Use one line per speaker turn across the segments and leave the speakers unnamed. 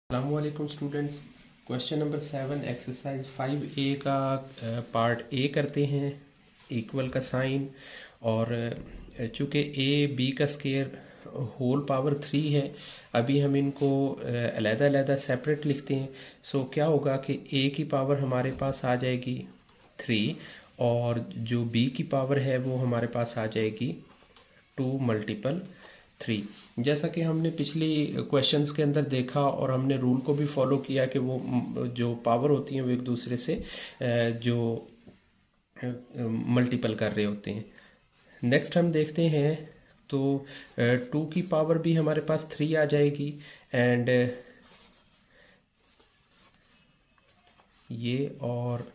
अस्सलामुअलैकुम students. Question number 7 exercise 5A का part A करते हैं। इक्वल का साइन और चूँकि ए बी का स्केयर होल पावर 3 है, अभी हम इनको अलग-अलग सेपरेट लिखते हैं। सो क्या होगा कि ए की पावर हमारे पास आ जाएगी 3 और जो बी की पावर है वो हमारे पास आ जाएगी 2 मल्टीपल 3। जैसा कि हमने पिछली क्वेश्चंस के अंदर देखा और हमने रूल को भी फॉलो किया कि वो जो पावर होती हैं वो एक दूसरे से जो मल्टीपल कर रहे होते हैं। नेक्स्ट हम देखते हैं तो 2 की पावर भी हमारे पास 3 आ जाएगी एंड ये और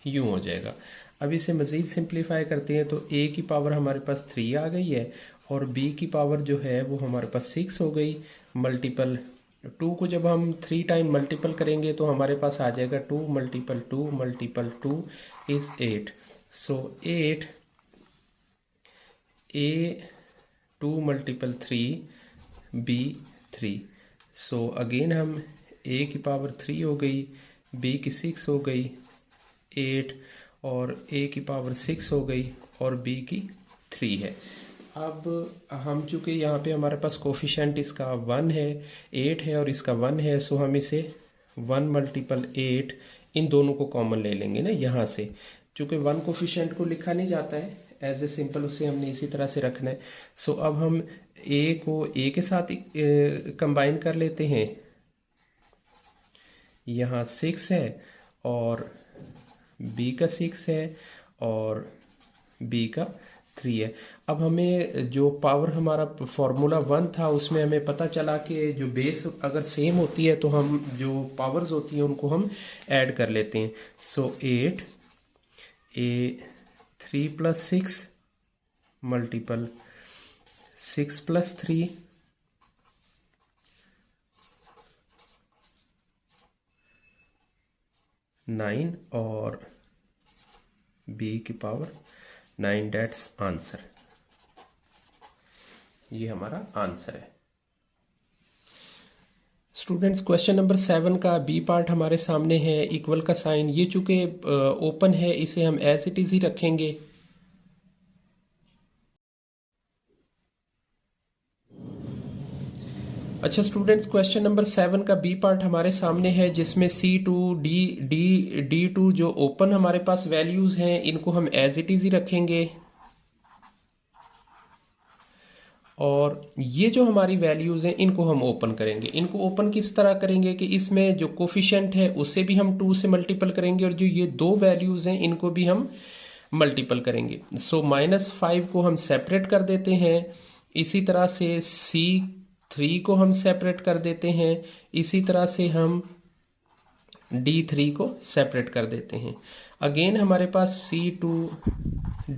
यूँ हो जाएगा। अब इसे मज़ीद सिंप्लीफाई करते हैं तो a की पावर हमारे पास 3 आ गई है और b की पावर जो है वो हमारे पास 6 हो गई। मल्टीपल 2 को जब हम 3 टाइम मल्टीपल करेंगे तो हमारे पास आ जाएगा 2 multiple 2 multiple 2 is 8। So 8 a 2 multiple 3 b 3। So again हम a की पावर 3 हो गई, b की 6 हो गई 8 और a की पावर 6 हो गई और b की 3 है। अब हम चूँकि यहाँ पे हमारे पास कोफिशेंट इसका 1 है, 8 है और इसका 1 है, सो हम इसे 1 मल्टीपल 8 इन दोनों को कॉमन ले लेंगे ना यहाँ से। चूँकि 1 कोफिशेंट को लिखा नहीं जाता है एज ए सिंपल, उसे हमने इसी तरह से रखना है। सो अब हम a को a के साथ कंबाइन कर लेते हैं। यहाँ 6 है और b का 6 है और b का 3 है। अब हमें जो पावर हमारा फार्मूला 1 था उसमें हमें पता चला कि जो बेस अगर सेम होती है तो हम जो पावर्स होती हैं उनको हम ऐड कर लेते हैं। सो 8 a 3 प्लस 6 मल्टीपल 6 प्लस 3 9 और b की पावर 9। Dates answer. ये हमारा आंसर है। स्टूडेंट्स क्वेश्चन नंबर 7 का बी पार्ट हमारे सामने है। इक्वल का साइन, ये चूंकि ओपन है इसे हम एज इट इज ही रखेंगे। अच्छा स्टूडेंट्स, क्वेश्चन नंबर 7 का बी पार्ट हमारे सामने है जिसमें C2 D2 जो ओपन हमारे पास वैल्यूज हैं इनको हम एज इट इज ही रखेंगे और ये जो हमारी वैल्यूज हैं इनको हम ओपन करेंगे। इनको ओपन किस तरह करेंगे कि इसमें जो कोफिशिएंट है उससे भी हम 2 से मल्टीपल करेंगे और जो ये दो वैल्यूज हैं इनको भी हम मल्टीपल करेंगे। सो -5 को हम सेपरेट कर देते हैं, इसी तरह से C3 को हम सेपरेट कर देते हैं, इसी तरह से हम D3 को सेपरेट कर देते हैं। अगेन हमारे पास C2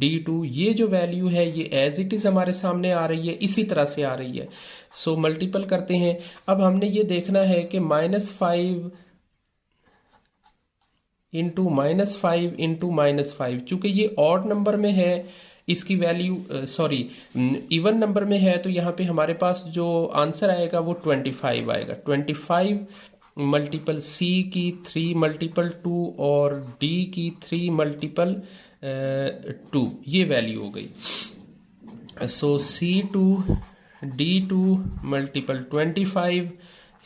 D2 ये जो वैल्यू है ये एज इट इज हमारे सामने आ रही है, इसी तरह से आ रही है। सो मल्टीपल करते हैं। अब हमने ये देखना है कि -5 इंटू -5 चूंकि ये ऑड नंबर में है इसकी वैल्यू सॉरी इवन नंबर में है, तो यहाँ पे हमारे पास जो आंसर आएगा वो 25 आएगा। 25 मल्टीपल C की 3 मल्टीपल 2 और D की 3 मल्टीपल 2, ये वैल्यू हो गई। सो C2 D2 मल्टीपल 25,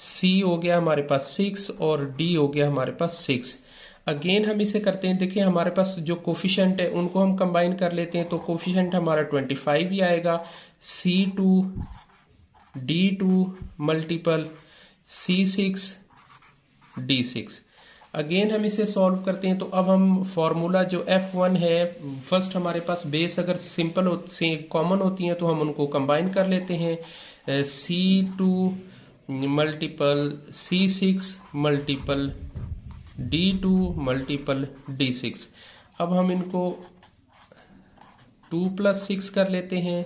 C हो गया हमारे पास 6 और D हो गया हमारे पास 6। अगेन हम इसे करते हैं। देखिए हमारे पास जो कोफिशिएंट है उनको हम कंबाइन कर लेते हैं तो कोफिशिएंट हमारा 25 ही आएगा। C2 D2 multiple C6 D6। Again हम इसे सॉल्व करते हैं तो अब हम फॉर्मूला जो F1 है, फर्स्ट हमारे पास बेस अगर सिंपल कॉमन होती हैं तो हम उनको कंबाइन कर लेते हैं। C2 multiple C6 multiple D2 multiple D6। अब हम इनको 2 प्लस 6 कर लेते हैं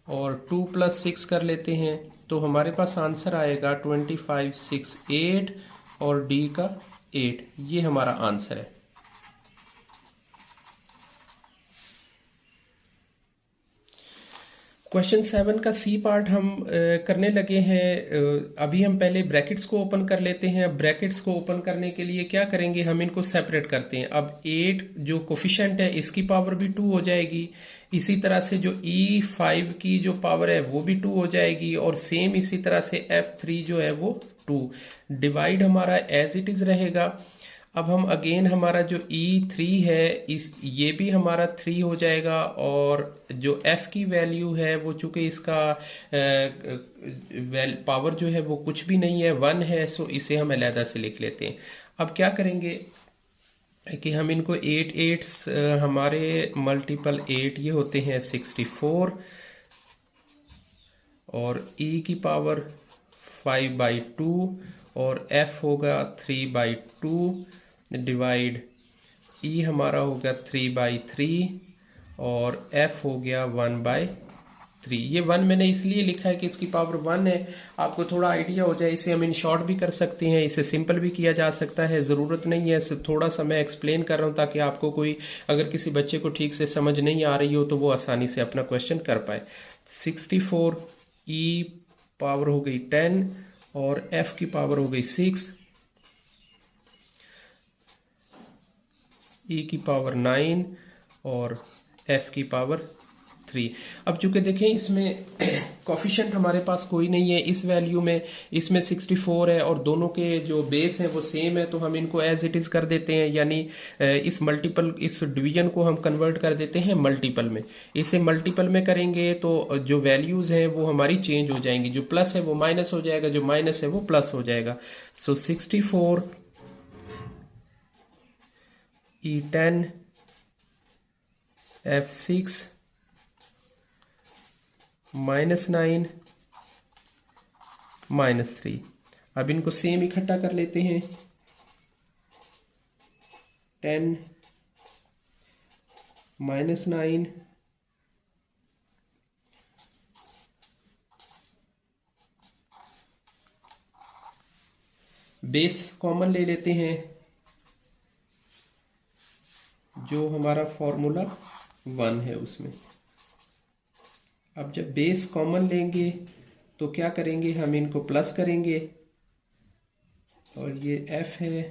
और 2 प्लस 6 कर लेते हैं तो हमारे पास आंसर आएगा 25 6 8 और D का 8। ये हमारा आंसर है। क्वेश्चन 7 का सी पार्ट हम करने लगे हैं। अभी हम पहले ब्रैकेट्स को ओपन कर लेते हैं। अब ब्रैकेट्स को ओपन करने के लिए क्या करेंगे, हम इनको सेपरेट करते हैं। अब 8 जो कोफिशिएंट है इसकी पावर भी 2 हो जाएगी। इसी तरह से जो E5 की जो पावर है वो भी 2 हो जाएगी, और सेम इसी तरह से F3 जो है वो 2। डिवाइड हमारा एज इट इज रहेगा। अब हम अगेन हमारा जो E3 है ये भी हमारा 3 हो जाएगा, और जो F की वैल्यू है वो चूंकि इसका पावर जो है वो कुछ भी नहीं है, 1 है, सो इसे हम अलहदा से लिख लेते हैं। अब क्या करेंगे कि हम इनको 8 8 हमारे मल्टीपल 8 ये होते हैं 64, और E की पावर 5/2, और F होगा 3/2 डिवाइड E हमारा हो गया 3/3, और F हो गया 1/3। ये 1 मैंने इसलिए लिखा है कि इसकी पावर 1 है, आपको थोड़ा आइडिया हो जाए। इसे हम इन शॉर्ट भी कर सकते हैं, इसे सिंपल भी किया जा सकता है, ज़रूरत नहीं है। सिर्फ थोड़ा सा मैं एक्सप्लेन कर रहा हूँ ताकि आपको कोई, अगर किसी बच्चे को ठीक से समझ नहीं आ रही हो तो वो आसानी से अपना क्वेश्चन कर पाए। 64 E पावर हो गई 10, और F की पावर हो गई 6, E की पावर 9, और F की पावर 3। अब चूंकि देखें इसमें कोफिशिएंट हमारे पास कोई नहीं है इस वैल्यू में, इसमें 64 है और दोनों के जो बेस हैं वो सेम है, तो हम इनको एज इट इज कर देते हैं, यानी इस डिवीजन को हम कन्वर्ट कर देते हैं मल्टीपल में। इसे मल्टीपल में करेंगे तो जो वैल्यूज हैं वो हमारी चेंज हो जाएंगी, जो प्लस है वो माइनस हो जाएगा, जो माइनस है वो प्लस हो जाएगा। सो 64 E10 F6 -9 -3। अब इनको सेम इकट्ठा कर लेते हैं। 10 -9 बेस कॉमन ले लेते हैं, जो हमारा फॉर्मूला 1 है उसमें। अब जब बेस कॉमन लेंगे तो क्या करेंगे, हम इनको प्लस करेंगे, और ये F है,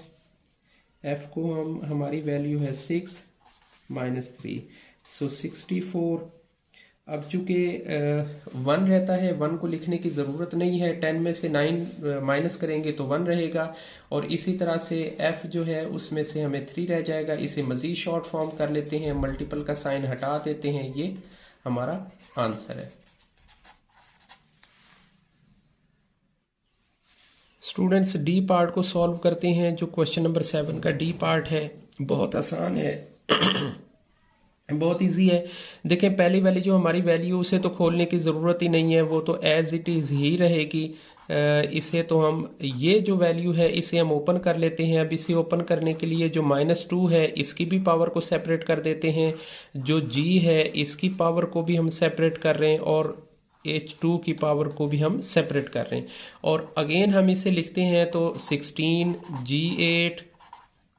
F को हमारी वैल्यू है 6 -3, सो 64। अब चूंकि 1 रहता है, 1 को लिखने की ज़रूरत नहीं है, 10 में से 9 माइनस करेंगे तो 1 रहेगा, और इसी तरह से F जो है उसमें से हमें 3 रह जाएगा। इसे मज़ीद शॉर्ट फॉर्म कर लेते हैं, मल्टीपल का साइन हटा देते हैं, ये हमारा आंसर है। स्टूडेंट्स डी पार्ट को सॉल्व करते हैं। जो क्वेश्चन नंबर 7 का डी पार्ट है बहुत आसान है, बहुत इजी है। देखें पहली वाली जो हमारी वैल्यू, उसे तो खोलने की ज़रूरत ही नहीं है, वो तो एज इट इज़ ही रहेगी। इसे तो हम, ये जो वैल्यू है इसे हम ओपन कर लेते हैं। अब इसे ओपन करने के लिए जो -2 है इसकी भी पावर को सेपरेट कर देते हैं, जो G है इसकी पावर को भी हम सेपरेट कर रहे हैं, और H2 की पावर को भी हम सेपरेट कर रहे हैं। और अगेन हम इसे लिखते हैं तो 16 G8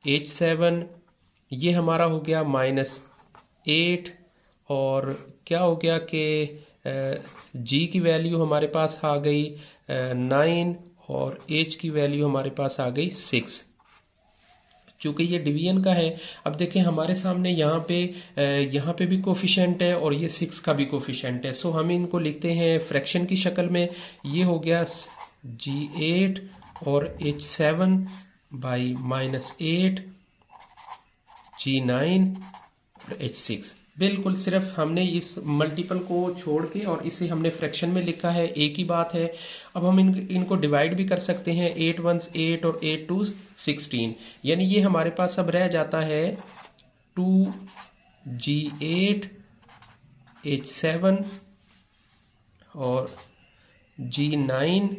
H7, ये हमारा हो गया -8, और क्या हो गया कि G की वैल्यू हमारे पास आ गई 9, और H की वैल्यू हमारे पास आ गई 6। चूंकि ये डिवीजन का है, अब देखें हमारे सामने यहाँ पे भी कोफिशिएंट है और ये 6 का भी कोफिशिएंट है, सो हम इनको लिखते हैं फ्रैक्शन की शक्ल में। ये हो गया G8 और H7 बाई -8 G9 और H6। बिल्कुल सिर्फ हमने इस मल्टीपल को छोड़ के और इसे हमने फ्रैक्शन में लिखा है, एक ही बात है। अब हम इनको डिवाइड भी कर सकते हैं, 8 1s 8 और 8 2s 16, यानी ये हमारे पास अब रह जाता है 2G8 H7 और G9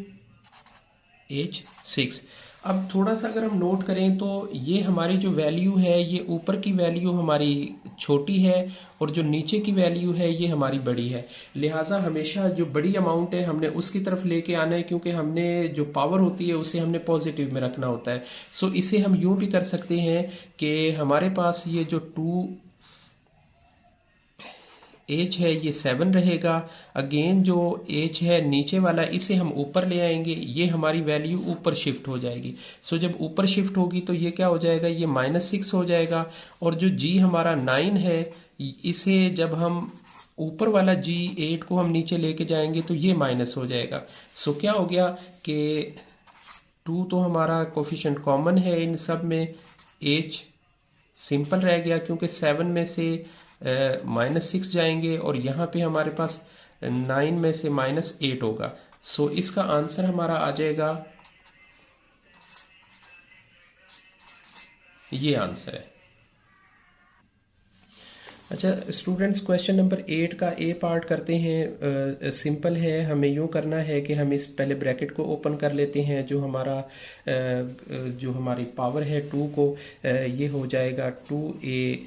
H6। अब थोड़ा सा अगर हम नोट करें तो ये हमारी जो वैल्यू है, ये ऊपर की वैल्यू हमारी छोटी है और जो नीचे की वैल्यू है ये हमारी बड़ी है। लिहाजा हमेशा जो बड़ी अमाउंट है हमने उसकी तरफ लेके आना है, क्योंकि हमने जो पावर होती है उसे हमने पॉजिटिव में रखना होता है। सो इसे हम यूं भी कर सकते हैं कि हमारे पास ये जो एच है ये 7 रहेगा। अगेन जो एच है नीचे वाला इसे हम ऊपर ले आएंगे, ये हमारी वैल्यू ऊपर शिफ्ट हो जाएगी। सो जब ऊपर शिफ्ट होगी तो ये क्या हो जाएगा, ये -6 हो जाएगा। और जो जी हमारा 9 है इसे जब हम ऊपर वाला जी 8 को हम नीचे लेके जाएंगे तो ये माइनस हो जाएगा। सो क्या हो गया कि 2 तो हमारा कोफिशिएंट कॉमन है इन सब में, एच सिंपल रह गया क्योंकि 7 में से -6 जाएंगे और यहाँ पे हमारे पास 9 में से -8 होगा। सो इसका आंसर हमारा आ जाएगा, ये आंसर है। अच्छा स्टूडेंट्स, क्वेश्चन नंबर 8 का ए पार्ट करते हैं। सिंपल है, हमें यूं करना है कि हम इस पहले ब्रैकेट को ओपन कर लेते हैं। जो हमारा जो हमारी पावर है 2 को, ये हो जाएगा 2a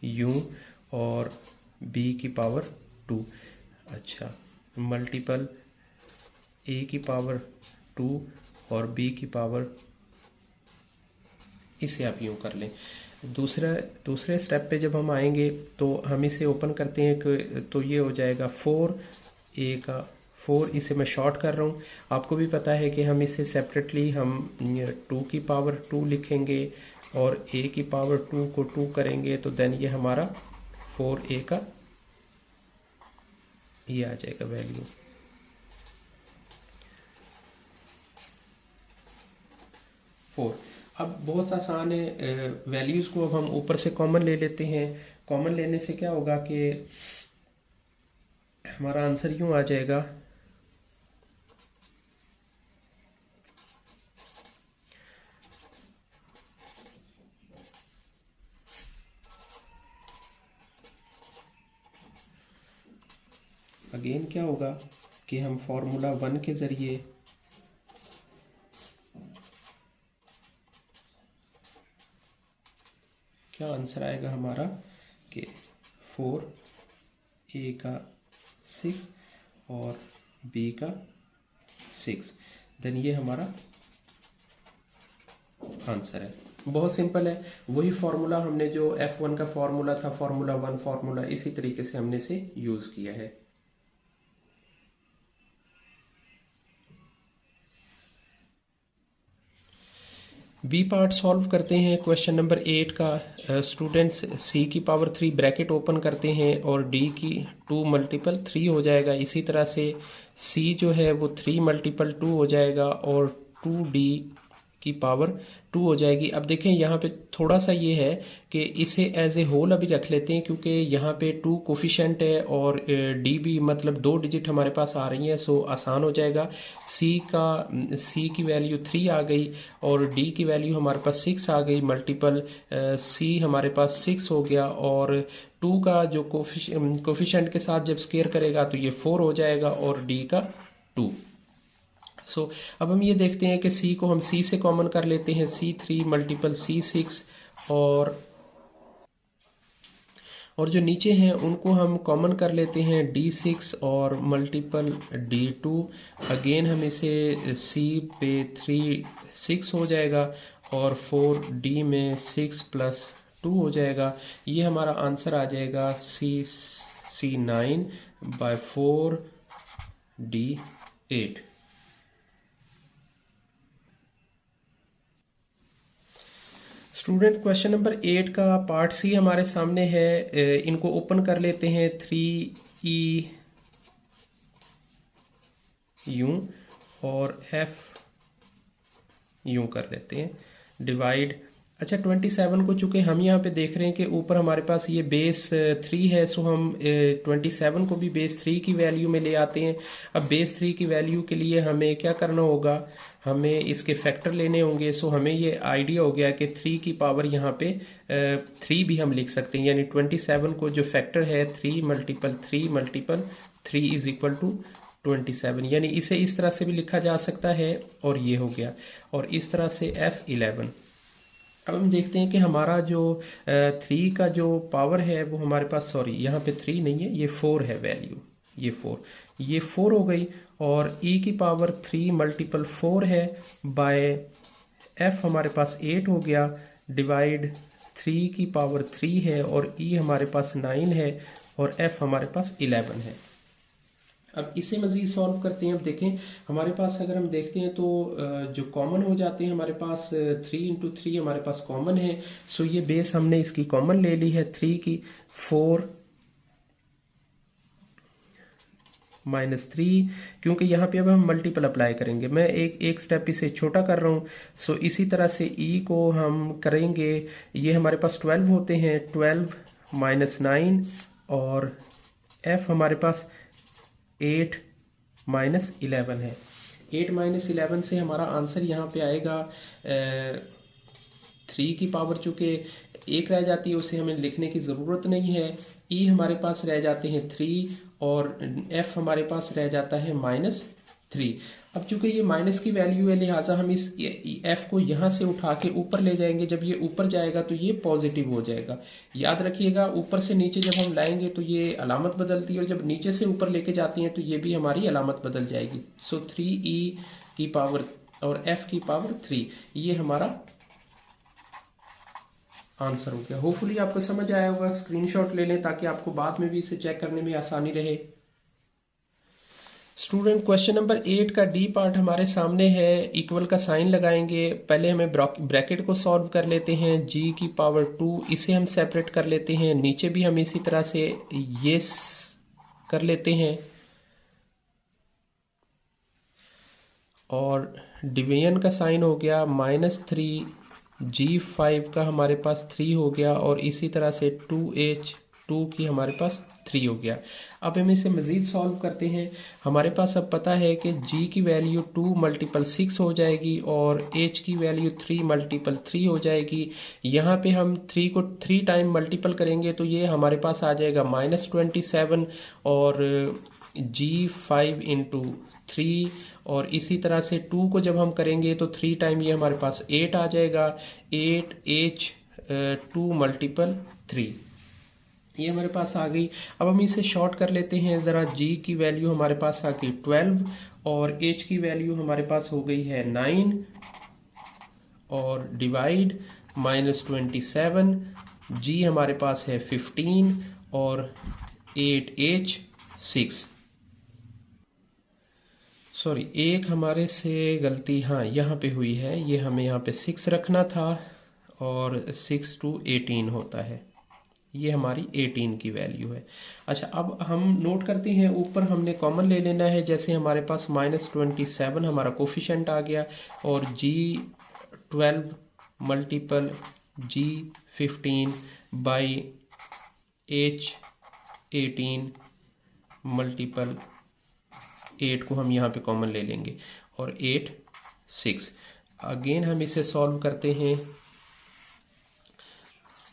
u और b की पावर 2। अच्छा, मल्टीपल a की पावर 2 और b की पावर, इसे आप यूं कर लें। दूसरे स्टेप पे जब हम आएंगे तो हम इसे ओपन करते हैं तो ये हो जाएगा 4a का 4, इसे मैं शॉर्ट कर रहा हूँ। आपको भी पता है कि हम इसे सेपरेटली हम 2 की पावर 2 लिखेंगे और a की पावर 2 को 2 करेंगे तो देन ये हमारा 4a का ये आ जाएगा वैल्यू। अब बहुत आसान है, वैल्यूज़ को अब हम ऊपर से कॉमन ले लेते हैं। कॉमन लेने से क्या होगा कि हमारा आंसर यूं आ जाएगा, अगेन क्या होगा कि हम फॉर्मूला 1 के ज़रिए क्या आंसर आएगा हमारा कि 4a का 6 और b का 6, देन ये हमारा आंसर है। बहुत सिंपल है, वही फॉर्मूला हमने जो F1 का फॉर्मूला था, फॉर्मूला 1 फॉर्मूला, इसी तरीके से हमने इसे यूज़ किया है। बी पार्ट सॉल्व करते हैं क्वेश्चन नंबर 8 का। स्टूडेंट्स सी की पावर 3 ब्रैकेट ओपन करते हैं और डी की 2 मल्टीपल 3 हो जाएगा। इसी तरह से सी जो है वो 3 मल्टीपल 2 हो जाएगा और 2d की पावर 2 हो जाएगी। अब देखें यहाँ पे थोड़ा सा ये है कि इसे एज ए होल अभी रख लेते हैं क्योंकि यहाँ पे 2 कोफिशिएंट है और डी भी मतलब 2 डिजिट हमारे पास आ रही हैं, सो आसान हो जाएगा। सी की वैल्यू 3 आ गई और डी की वैल्यू हमारे पास 6 आ गई, मल्टीपल सी हमारे पास 6 हो गया और 2 का जो कोफिशिएंट के साथ जब स्केयर करेगा तो ये 4 हो जाएगा और डी का 2। सो अब हम ये देखते हैं कि C को हम C से कॉमन कर लेते हैं, C3 मल्टीपल C6 और जो नीचे हैं उनको हम कॉमन कर लेते हैं D6 और मल्टीपल D2। अगेन हम इसे C पे 3 6 हो जाएगा और 4D में 6 + 2 हो जाएगा। ये हमारा आंसर आ जाएगा C9/4D8। स्टूडेंट क्वेश्चन नंबर 8 का पार्ट सी हमारे सामने है। इनको ओपन कर लेते हैं 3e यूं और f यूं कर लेते हैं, डिवाइड। अच्छा 27 को चूंकि हम यहाँ पे देख रहे हैं कि ऊपर हमारे पास ये बेस 3 है, सो हम 27 को भी बेस 3 की वैल्यू में ले आते हैं। अब बेस 3 की वैल्यू के लिए हमें क्या करना होगा, हमें इसके फैक्टर लेने होंगे। सो हमें ये आइडिया हो गया कि 3 की पावर यहाँ पे 3 भी हम लिख सकते हैं, यानी 27 को जो फैक्टर है 3 multiple 3 multiple 3 is equal to 27, यानी इसे इस तरह से भी लिखा जा सकता है और ये हो गया, और इस तरह से F11। अब हम देखते हैं कि हमारा जो 3 का जो पावर है वो हमारे पास, सॉरी यहाँ पे 3 नहीं है, ये 4 है वैल्यू, ये 4 हो गई और e की पावर 3 मल्टीपल 4 है बाय f हमारे पास 8 हो गया, डिवाइड 3 की पावर 3 है और ई हमारे पास 9 है और एफ हमारे पास 11 है। अब इसे मज़ीद सॉल्व करते हैं। अब देखें हमारे पास अगर हम देखते हैं तो जो कॉमन हो जाते हैं हमारे पास 3 इंटू 3 हमारे पास कॉमन है। सो ये बेस हमने इसकी कॉमन ले ली है 3 की। 4 माइनस 3, क्योंकि यहाँ पे अब हम मल्टीपल अप्लाई करेंगे। मैं एक स्टेप इसे छोटा कर रहा हूँ। सो इसी तरह से ई को हम करेंगे। ये हमारे पास 12 होते हैं, 12 माइनस 9 और एफ हमारे पास 8 माइनस 11 है। 8 माइनस 11 से हमारा आंसर यहाँ पे आएगा 3 की पावर, चूँकि एक रह जाती है उसे हमें लिखने की ज़रूरत नहीं है। ई हमारे पास रह जाते हैं 3 और एफ हमारे पास रह जाता है -3। अब चूंकि ये माइनस की वैल्यू है लिहाजा हम इस एफ को यहाँ से उठा के ऊपर ले जाएंगे। जब ये ऊपर जाएगा तो ये पॉजिटिव हो जाएगा। याद रखिएगा ऊपर से नीचे जब हम लाएंगे तो ये अलामत बदलती है और जब नीचे से ऊपर लेके जाती हैं तो ये भी हमारी अलामत बदल जाएगी। सो 3e की पावर और f की पावर 3 ये हमारा आंसर हो गया। होपफुली आपको समझ आया होगा। स्क्रीनशॉट ले लें ताकि आपको बाद में भी इसे चेक करने में आसानी रहे। स्टूडेंट क्वेश्चन नंबर 8 का डी पार्ट हमारे सामने है। इक्वल का साइन लगाएंगे। पहले हमें ब्रैकेट को सॉल्व कर लेते हैं। g की पावर 2 इसे हम सेपरेट कर लेते हैं। नीचे भी हम इसी तरह से ये कर लेते हैं और डिवीजन का साइन हो गया -3। G5 का हमारे पास 3 हो गया और इसी तरह से 2H2 की हमारे पास 3 हो गया। अब हम इसे मज़ीद सॉल्व करते हैं। हमारे पास अब पता है कि G की वैल्यू 2 मल्टीपल 6 हो जाएगी और H की वैल्यू 3 मल्टीपल 3 हो जाएगी। यहाँ पे हम 3 को 3 टाइम मल्टीपल करेंगे तो ये हमारे पास आ जाएगा -27 और G5 इंटू 3 और इसी तरह से 2 को जब हम करेंगे तो 3 टाइम ये हमारे पास 8 आ जाएगा। 8H2 मल्टीपल 3 ये हमारे पास आ गई। अब हम इसे शॉर्ट कर लेते हैं ज़रा। G की वैल्यू हमारे पास आ गई 12 और H की वैल्यू हमारे पास हो गई है 9 और डिवाइड -27। G हमारे पास है 15 और 8H6 सॉरी एक हमारे से गलती हाँ यहाँ पे हुई है। ये हमें यहाँ पे 6 रखना था और 6 to 18 होता है। ये हमारी 18 की वैल्यू है। अच्छा अब हम नोट करते हैं ऊपर हमने कॉमन ले लेना है। जैसे हमारे पास -27 हमारा कोफिशिएंट आ गया और G12 multiple G15 by H18 multiple 8 को हम यहाँ पे कॉमन ले लेंगे और 8 6। अगेन हम इसे सॉल्व करते हैं।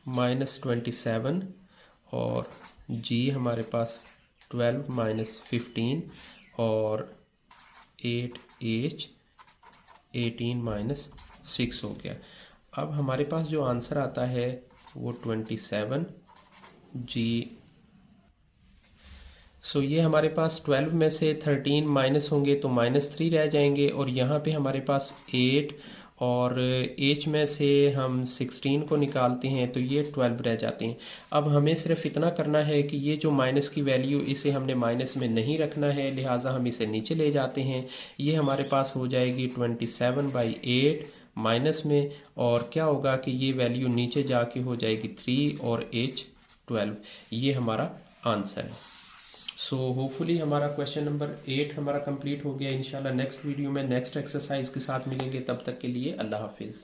-27 और G हमारे पास 12 माइनस 15 और 8H 18 माइनस 6 हो गया। अब हमारे पास जो आंसर आता है वो 27 G। सो ये हमारे पास 12 में से 13 माइनस होंगे तो -3 रह जाएंगे और यहाँ पे हमारे पास 8 और H में से हम 16 को निकालते हैं तो ये 12 रह जाते हैं। अब हमें सिर्फ इतना करना है कि ये जो माइनस की वैल्यू इसे हमने माइनस में नहीं रखना है लिहाजा हम इसे नीचे ले जाते हैं। ये हमारे पास हो जाएगी 27/8 माइनस में और क्या होगा कि ये वैल्यू नीचे जाके हो जाएगी 3 और H12। ये हमारा आंसर है। सो होपफुली हमारा क्वेश्चन नंबर 8 हमारा कंप्लीट हो गया। इंशाल्लाह नेक्स्ट वीडियो में नेक्स्ट एक्सरसाइज के साथ मिलेंगे। तब तक के लिए अल्लाह हाफिज़।